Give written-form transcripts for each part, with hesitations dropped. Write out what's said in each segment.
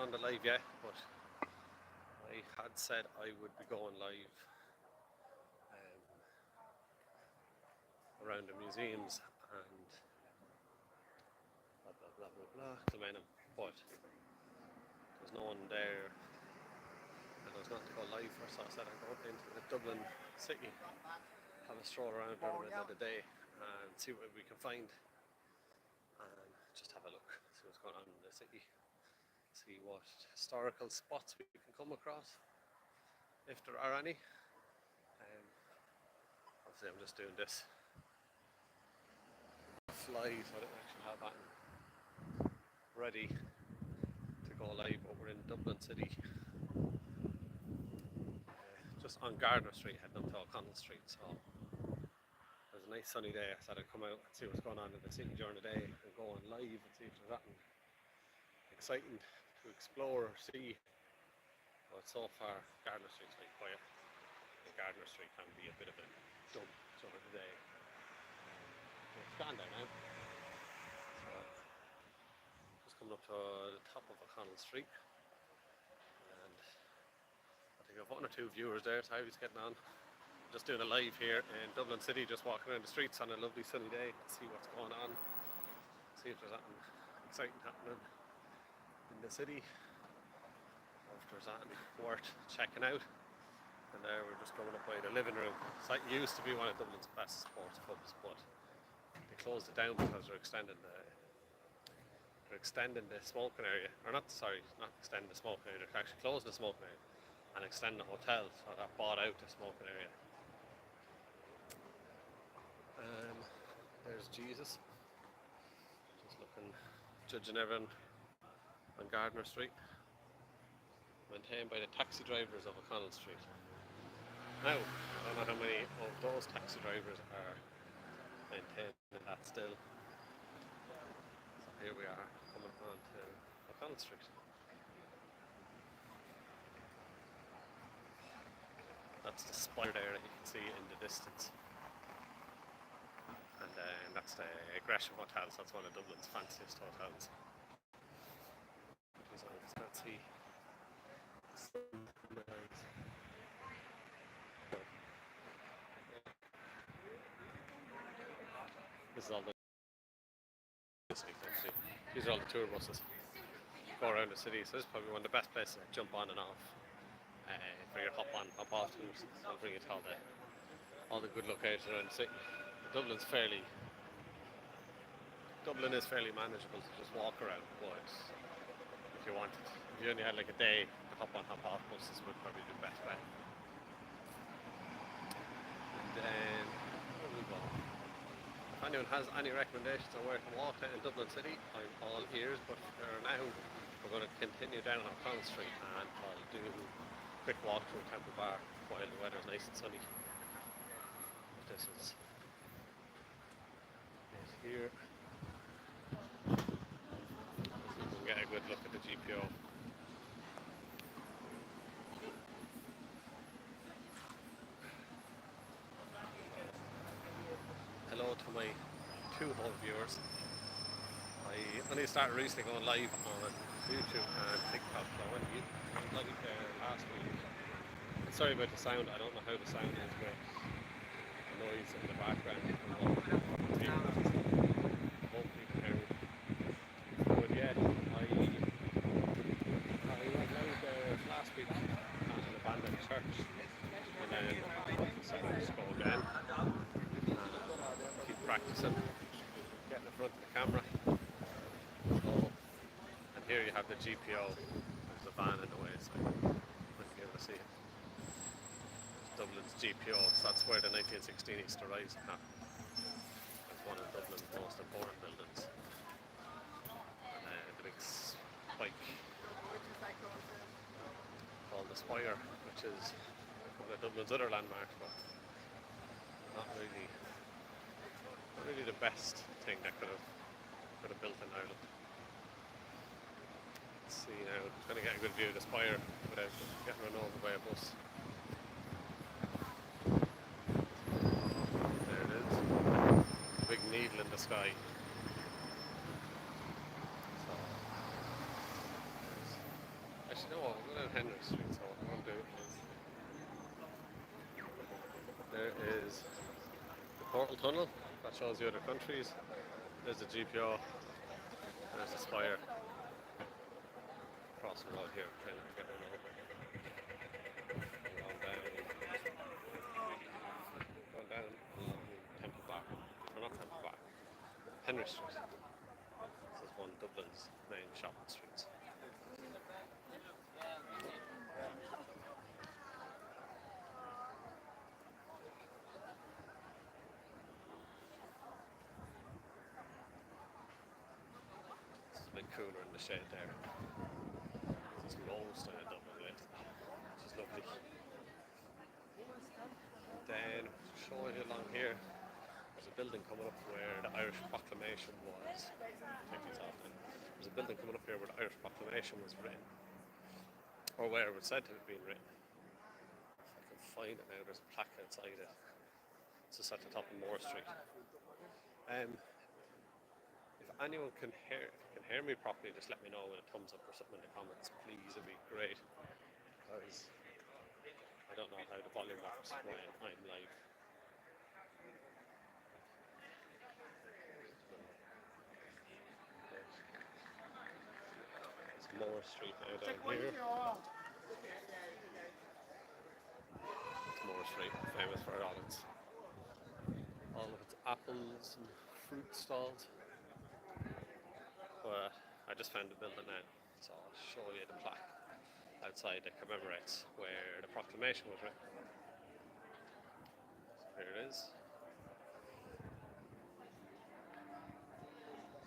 on the live yet, but I had said I would be going live around the museums and blah blah blah blah blah, Kilmainham, but there's no one there and I was not to go live for, so I said I'd go into the Dublin city, have a stroll around during the middle of the day and see what we can find and just have a look, see what's going on in the city, see what historical spots we can come across, if there are any. Obviously I'm just doing this fly, so I don't actually have that ready to go live, but we're in Dublin City, just on Gardner Street heading up to O'Connell Street, so it was a nice sunny day. I said I'd come out and see what's going on in the city during the day and go on live and see if there's anything exciting to explore or see. But so far Gardner Street's very quiet, and Gardner Street can be a bit of a dump during the day. It's gone there now. So just coming up to the top of O'Connell Street, and I think I've one or two viewers there, so how he's getting on. I'm just doing a live here in Dublin City, just walking around the streets on a lovely sunny day to see what's going on, see if there's anything exciting happening in the city, or if there's anything worth checking out. And there we're just coming up by the living room. So it used to be one of Dublin's best sports pubs, but they closed it down because they're extending the smoking area, or not extending the smoking area, they're actually closing the smoking area and extending the hotel, so that bought out the smoking area. There's Jesus, just looking, judging everyone on Gardner Street, maintained by the taxi drivers of O'Connell Street. Now, I don't know how many of those taxi drivers are maintaining that still. So here we are, coming on to O'Connell Street. That's the spire there that you can see in the distance. And then that's the Gresham Hotel, so that's one of Dublin's fanciest hotels. These are fancy. This is all the these are all the tour buses go around the city, so this is probably one of the best places to jump on and off for your hop on, hop off tours. I'll bring you to all the good locations around the city. Dublin is fairly manageable to just walk around, but if you wanted, if you only had like a day, the hop on, hop off buses would probably be the best bet. And then where we go? If anyone has any recommendations on where to walk in Dublin City, I'm all ears, but for now we're going to continue down on O'Connell Street and I'll do a quick walk through Temple Bar while the weather's nice and sunny. This is here. So you can get a good look at the GPO. Hello to my 2 home viewers. I only started recently going live on YouTube and TikTok, so I went live there last week. And sorry about the sound, I don't know how the sound is with the noise in the background. Hopefully you can hear me. But yeah, I went live there last week at an abandoned church, and then so I just go again. Practicing, getting in front of the camera. And here you have the GPO. There's the van in the way, so you might be able to see it. It's Dublin's GPO, so that's where the 1916 Easter Rising happened. It's one of Dublin's most important buildings. And the big spike called the Spire, which is one of Dublin's other landmarks, but not really the best thing that could have built in Ireland. Let's see now, I'm going to get a good view of the spire without getting run over by a bus. There it is, a big needle in the sky. So, Henry Street. So what I'm going to do is there is the portal tunnel that shows the other countries. There's the GPO. And there's the spire. Crossing the road here, trying to get one over. Going down along Temple Bar. Or not Temple Bar. Henry Street. This is one of Dublin's main shopping streets. It's a bit cooler in the shade there. It's most of Dublin lately, which is lovely. Then showing you along here, there's a building coming up where the Irish Proclamation was. Take these off then. There's a building coming up here where the Irish Proclamation was written, or where it was said to have been written. If I can find it now, there's a plaque outside it. It's just at the top of Moore Street. If anyone can hear me properly, just let me know with a thumbs up or something in the comments, please. It'd be great. Because I don't know how the volume works when I'm live. It's Moore Street now down here. It's Moore Street, famous for all its apples and fruit stalls. But I just found the building now, so I'll show you the plaque outside that commemorates where the proclamation was written. So here it is.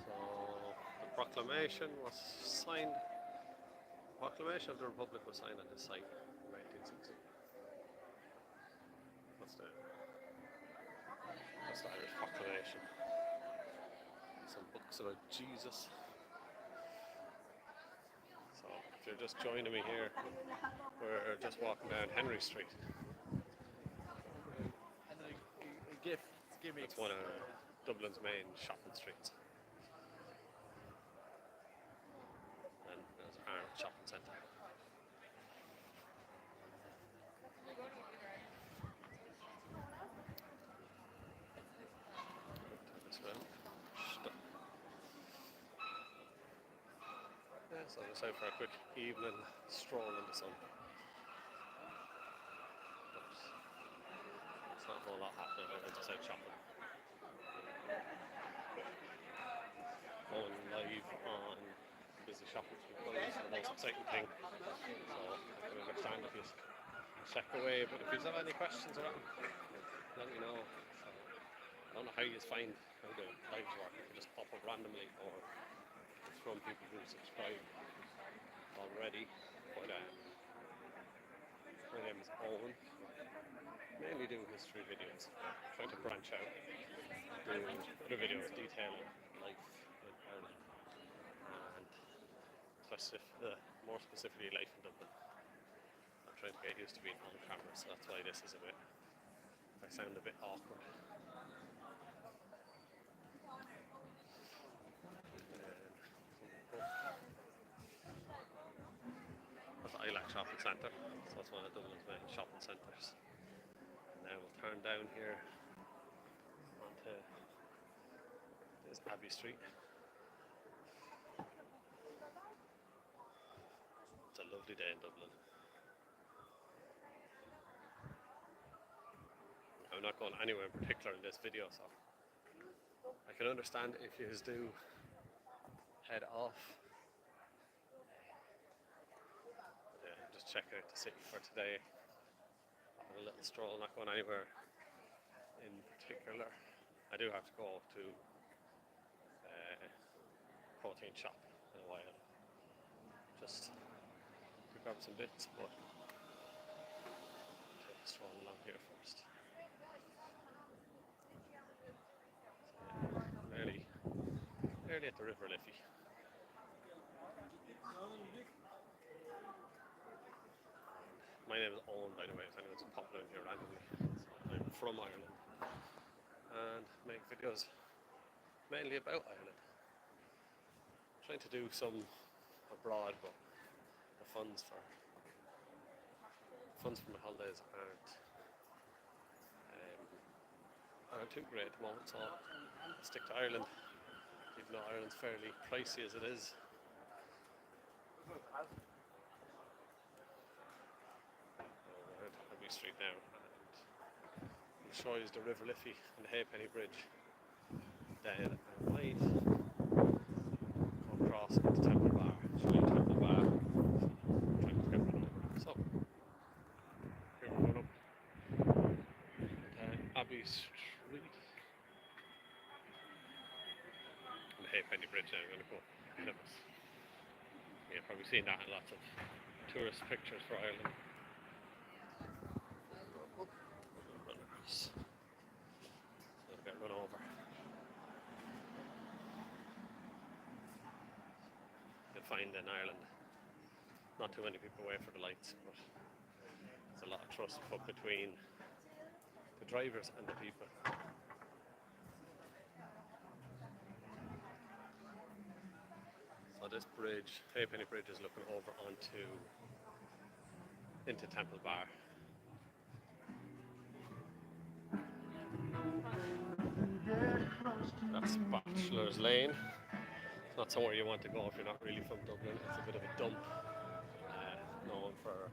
So the proclamation was signed. The Proclamation of the Republic was signed at this site in 1960. That's the Irish Proclamation. Some books about Jesus. So if you're just joining me here, we're just walking down Henry Street. It's one of Dublin's main shopping streets. And there's Arnold Shopping Centre. Yeah, so just out for a quick evening stroll in the sun. But it's not a whole lot happening, we're just out shopping. Going live on busy shopping street is the most exciting thing. So I can understand if you check away, but if you have any questions around, let me know. So, I don't know how you find how the lives work, if you just pop up randomly or it's from people who subscribe already. But my name is Eoin. Mainly do history videos. Trying to branch out, do other videos detailing life in Ireland and more specifically life in Dublin. I'm trying to get used to being on camera, so that's why this is a bit. I sound a bit awkward. That's the Ilac Shopping Centre, so that's one of Dublin's main shopping centres. Now we'll turn down here onto this Abbey Street. It's a lovely day in Dublin. I'm not going anywhere in particular in this video, so I can understand if you do head off. Yeah, just checking out the city for today. Have a little stroll, not going anywhere in particular. I do have to go to protein shop in a while, just to grab some bits, but take a stroll along here first. Nearly at the River Liffey. My name is Eoin, by the way, if anyone's popping in here randomly. So I'm from Ireland and make videos mainly about Ireland. I'm trying to do some abroad, but the funds for funds from the holidays aren't too great at the moment, so I'll stick to Ireland, even though Ireland's fairly pricey as it is. Around Abbey Street now, and I'll show you the River Liffey and the Halfpenny Bridge. Then I might go across into Temple Bar, show you Temple Bar, trying to get run over. So, here we're going up Abbey Street. And the Halfpenny Bridge now, I'm going to go ahead of us. You've probably seen that in lots of tourist pictures for Ireland. Run across. So I'll get run over. You'll find in Ireland not too many people wait for the lights, but there's a lot of trust put between the drivers and the people. So this bridge, Halfpenny Bridge, is looking over into Temple Bar. That's Bachelor's Lane. It's not somewhere you want to go if you're not really from Dublin. It's a bit of a dump, known for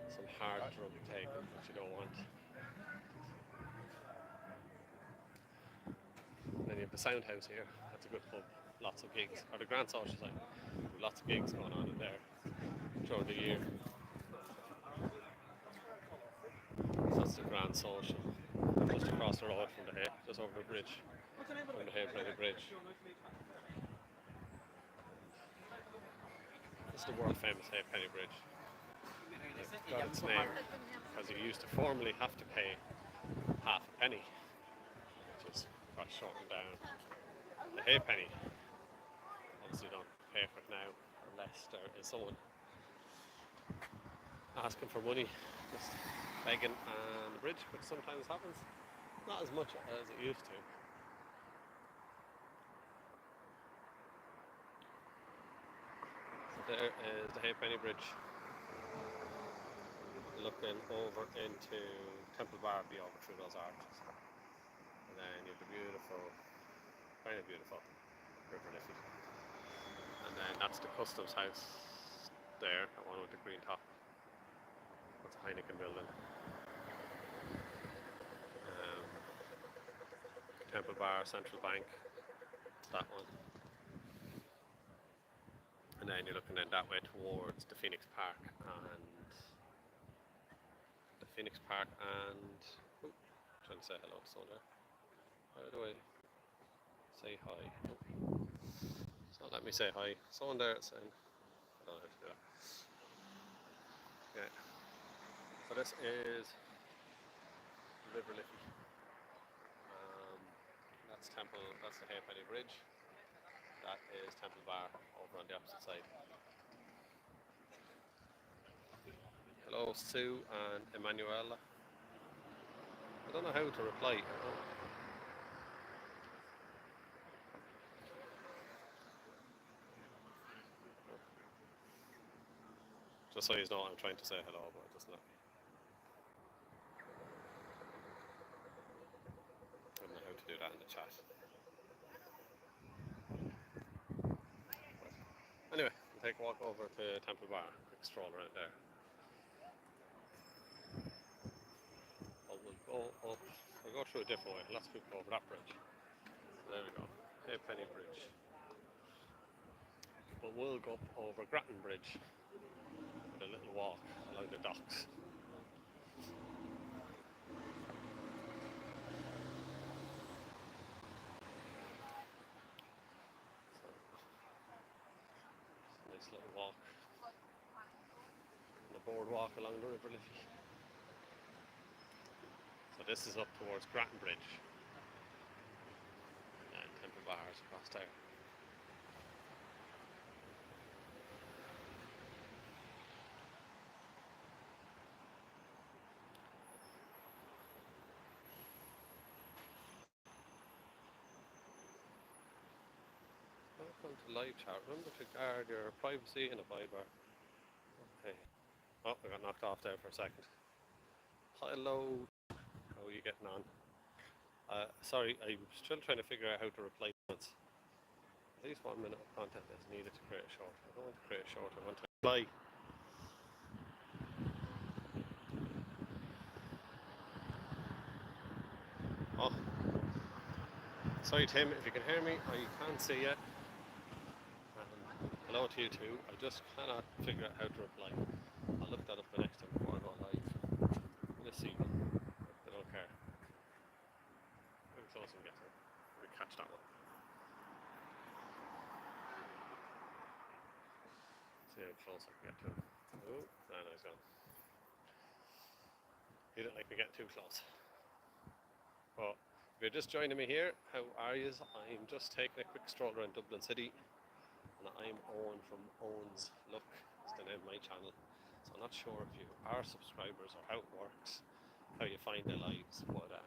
some hard drug taking, which you don't want. And then you have the Sound House here. That's a good pub. Lots of gigs. Or the Grand Social Side. Lots of gigs going on in there throughout the year. So that's the Grand Social. Just across the road from just over the bridge. From the Halfpenny Bridge. This is the world famous Halfpenny Bridge. It got its name because you used to formerly have to pay half a penny, which is got shortened down. The halfpenny, obviously you don't pay for it now unless there is someone asking for money, just begging on the bridge, which sometimes happens. Not as much as it used to. So there is the Halfpenny Bridge. Looking over into Temple Bar, be over through those arches. And then you have the beautiful, very beautiful River Liffey. And then that's the Customs House there, that one with the green top. That's a Heineken building. Temple Bar, Central Bank, that one. And then you're looking then that way towards the Phoenix Park and trying to say hello to someone there. How do I say hi? So let me say hi. Someone there saying, I don't know how to do that. Yeah. So this is River Liffey. That's the Halfpenny Bridge. That is Temple Bar over on the opposite side. Hello, Sue and Emanuela. I don't know how to reply. Just so you know, I'm trying to say hello, but it doesn't let me. I don't know how to do that in the chat. But anyway, we'll take a walk over to Temple Bar. Quick stroll around there. We'll go through a different way. Lots of people go over that bridge. So there we go. Halfpenny Bridge. But we'll go up over Grattan Bridge with a little walk along the docks. So, nice little walk. And a boardwalk along the River Liffey. So this is up towards Grattan Bridge. And Temple Bar is across there. Welcome to live chat. Remember to guard your privacy and a Viber. Okay. Oh, I got knocked off there for a second. Hello. How are you getting on? Sorry, I'm still trying to figure out how to reply comments. At least 1 minute of content is needed to create a short. I don't want to create a short, I want to reply. Oh, sorry Tim, if you can hear me, I can't see you. Hello to you too. I just cannot figure out how to reply. I'll look that up the next time before I go live. Let's see. I don't care. How close and get to it. We catch that one. See how close I can get to it. Oh, no, he's gone. He didn't like me getting too close. But if you're just joining me here, how are you? I'm just taking a quick stroll around Dublin City, and I'm Eoin from Eoin's Look. It's the name of my channel. So I'm not sure if you are subscribers or how it works, how you find the lives, but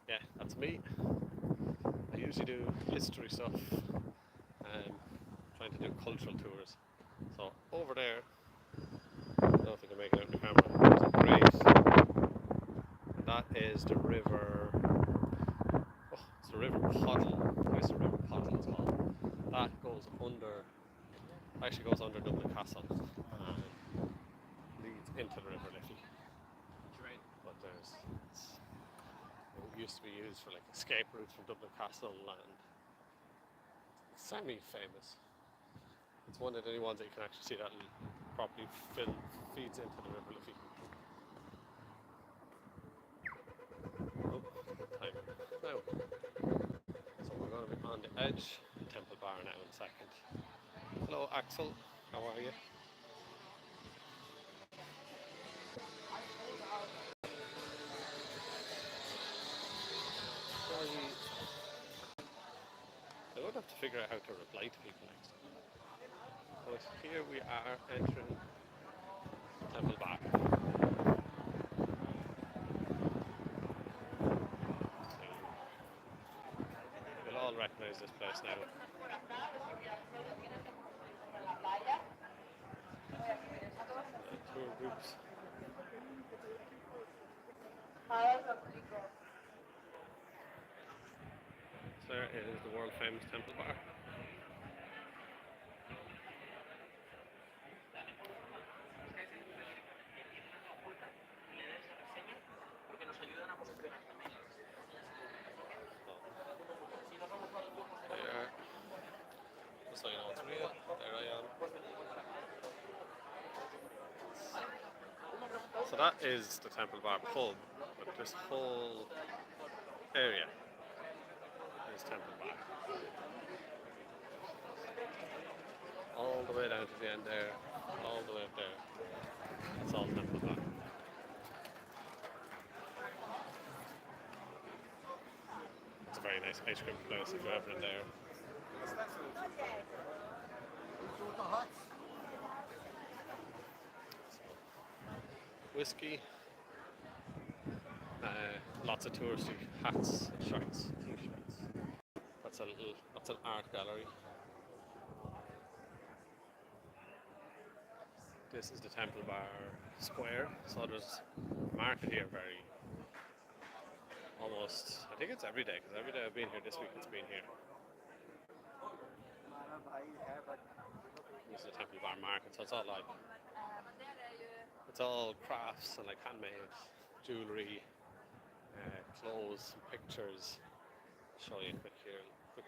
yeah, that's me. I usually do history stuff, trying to do cultural tours. So over there, I don't know if you can make it out in the camera, it's great. And that is the river, it's the River Poddle. I guess the River Poddle it's called. That goes under, actually goes under Dublin Castle and leads into the River Liffey. But it used to be used for like escape routes from Dublin Castle, and it's semi-famous. It's one of the only ones that you can actually see that properly feeds into the River Liffey. Oh, time now. So we're going to be on the edge of Temple Bar now in a second. Hello Axel, how are you? I would have to figure out how to reply to people next time. But here we are entering Temple Bar. You'll all recognise this place now. Tour groups. There is the world famous Temple Bar. There, just so you know it's real, there I am. So that is the Temple Bar pub, but this whole area is Temple Bar. All the way down to the end there, all the way up there, it's all Temple Bar. It's a very nice ice cream place if you're ever in there. Whiskey, lots of touristy hats, shirts, t-shirts. That's an art gallery. This is the Temple Bar Square. So there's a market here almost, I think it's every day, because every day I've been here this week it's been here. This is the Temple Bar Market, so it's all crafts and like handmade jewellery, clothes, pictures. I'll show you a quick look.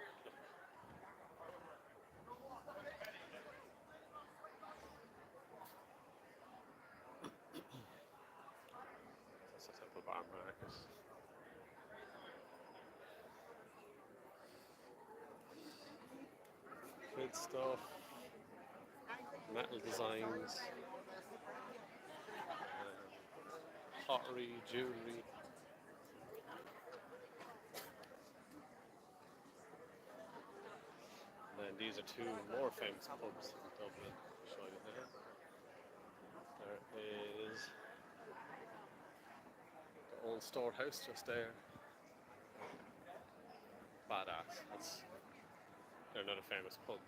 That's the Temple Bar Market. Good stuff, metal designs, pottery, jewellery. And then these are two more famous pubs in Dublin. I'll show you there. There is the old storehouse just there. Badass. They're another famous pub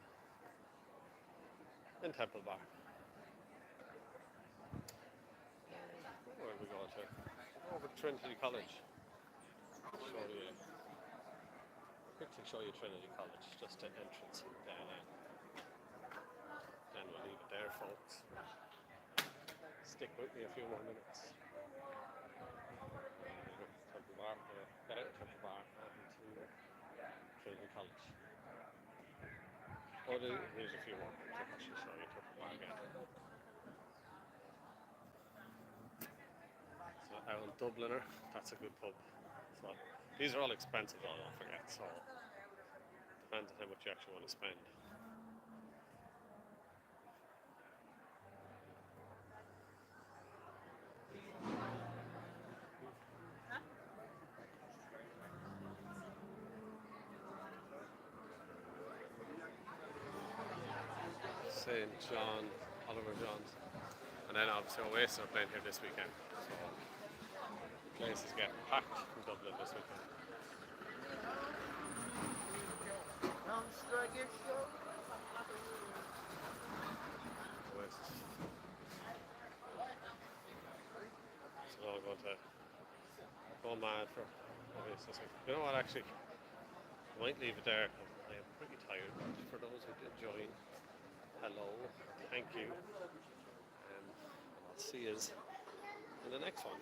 in Temple Bar. Where we go to? Over to Trinity College. Show you. Quickly show you Trinity College, just the entrance down in. Then we'll leave it there, folks. Stick with me a few more minutes. Temple Bar, get out of Temple Bar and to Trinity College. Oh, there's a few more. I should show you Temple Bar again. So Owl Dubliner, that's a good pub. So these are all expensive though, don't forget. So depends on how much you actually want to spend. St. John, Oliver John's. And then obviously Oasis are playing here this weekend. So the place is getting packed in Dublin this weekend. Oasis. So I'll go mad for Oasis. You know what, actually, I might leave it there because I am pretty tired. But for those who did join, hello, thank you. I'll see you in the next one.